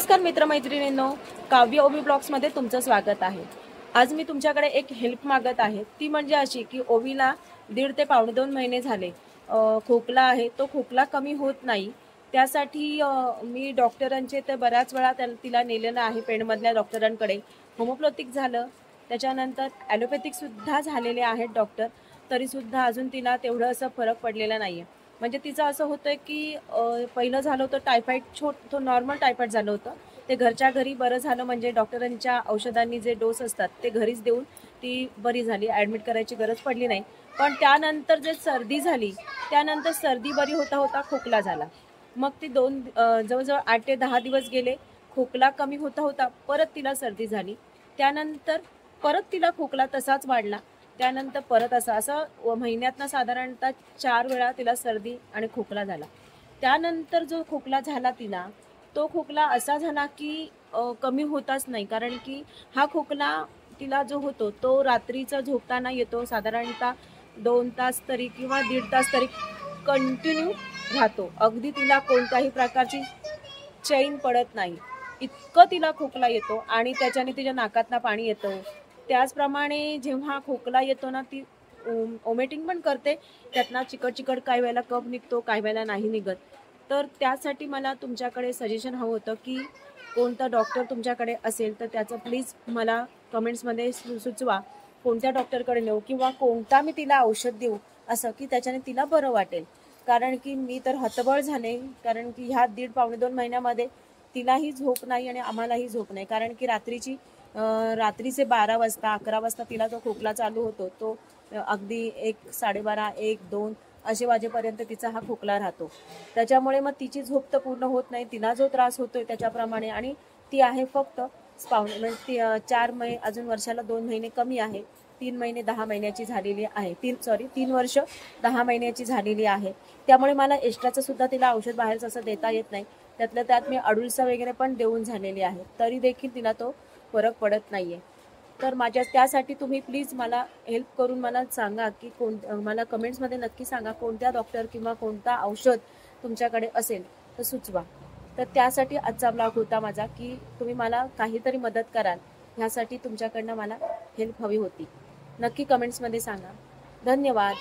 नमस्कार मित्रमैत्रिणींनो, काव्य ओवी ब्लॉग्समध्ये तुमचं स्वागत आहे। आज मी तुमच्याकडे एक हेल्प मागत आहे। ती म्हणजे अशी की ओवीला 1.5 ते पावणे 2 महिने झाले खोकला आहे, तो खोकला कमी होत नाही। त्यासाठी मी डॉक्टरांचे तर बऱ्याच वेळा तिला नेलेलं आहे पेणमधल्या डॉक्टरांकडे। होमिओपॅथिक झालं, त्याच्यानंतर ॲलोपॅथिक सुद्धा झालेले आहेत डॉक्टर, तरीसुद्धा अजून तिला तेवढं असं फरक पडलेला नाही आहे। म्हणजे तिचं असं होतं की पहिलं झालं होतं टायफॉईड, तो नॉर्मल टायफॉईड झालं होतं, ते घरच्या घरी बरं झालं। म्हणजे डॉक्टरांच्या औषधांनी जे डोस असतात ते घरीच देऊन ती बरी झाली, ॲडमिट करायची गरज पडली नाही। पण त्यानंतर जे सर्दी झाली, त्यानंतर सर्दी बरी होता होता खोकला झाला। मग ती जवळजवळ 8 ते 10 दिवस गेले, खोकला कमी होता होता परत तिला सर्दी झाली। त्यानंतर परत तिला खोकला तसाच वाढला। त्यानंतर परत असं महिन्यातनं साधारणतः 4 वेळा तिला सर्दी आणि खोकला झाला। त्यानंतर जो खोकला झाला तिला, तो खोकला असा झाला की कमी होताच नाही, कारण की हा खोकला तिला जो होतो तो रात्रीचा झोपताना येतो। साधारणतः 2 तास तरी किंवा 1.5 तास तरी कंटिन्यू राहतो। अगदी तिला कोणत्याही प्रकारची चैन पडत नाही, इतकं तिला खोकला येतो आणि त्याच्याने तिच्या नाकातनं पाणी येतं। त्याचप्रमाणे जेव्हा खोकला येतो ना, ती वॉमिटिंग पण करते, त्यातनं चिकट काही वेळेला कफ निघतो, काही वेळेला नाही निघत। तर त्यासाठी मला तुमच्याकडे सजेशन हवं होतं की कोणता डॉक्टर तुमच्याकडे असेल तर त्याचं प्लीज मला कमेंट्समध्ये सुचवा, कोणत्या डॉक्टरकडे नेऊ किंवा कोणता मी तिला औषध देऊ असं की त्याच्याने तिला बरं वाटेल। कारण की मी तर हतबल झाले, कारण की ह्या 1.5 पावणे 2 महिन्यामध्ये तिलाही झोप नाही आणि आम्हालाही झोप नाही। कारण की रात्रीचे 12 वाजता 11 वाजता तिला तो खोकला चालू होतो, तो अगदी 1, 12:30, 1, 2 असे वाजेपर्यंत तिचा हा खोकला राहतो। त्याच्यामुळे मग तिची झोप तर पूर्ण होत नाही, तिला जो त्रास होतोय त्याच्याप्रमाणे। आणि ती आहे फक्त म्हणजे 4 महिने, अजून वर्षाला 2 महिने कमी आहे, 3 महिने 10 महिन्याची झालेली आहे, 3 वर्ष 10 महिन्याची झालेली आहे। त्यामुळे मला एक्स्ट्राचं सुद्धा तिला औषध बाहेरचं असं देता येत नाही। त्यातल्या त्यात मी अडुलसा वगैरे पण देऊन झालेली आहे, तरी देखील तिला तो फरक पडत नाहीये। तर त्यासाठी तुम्ही प्लीज मला हेल्प करून मला सांगा की मला कमेंट्समध्ये नक्की सांगा कोणत्या डॉक्टर किंवा कोणता औषध तुमच्याकडे असेल तर सुचवा। तर त्यासाठी आजचा ब्लॉग होता माझा की तुम्ही मला काहीतरी मदत कराल, ह्यासाठी तुमच्याकडनं मला हेल्प हवी होती। नक्की कमेंट्समध्ये सांगा। धन्यवाद।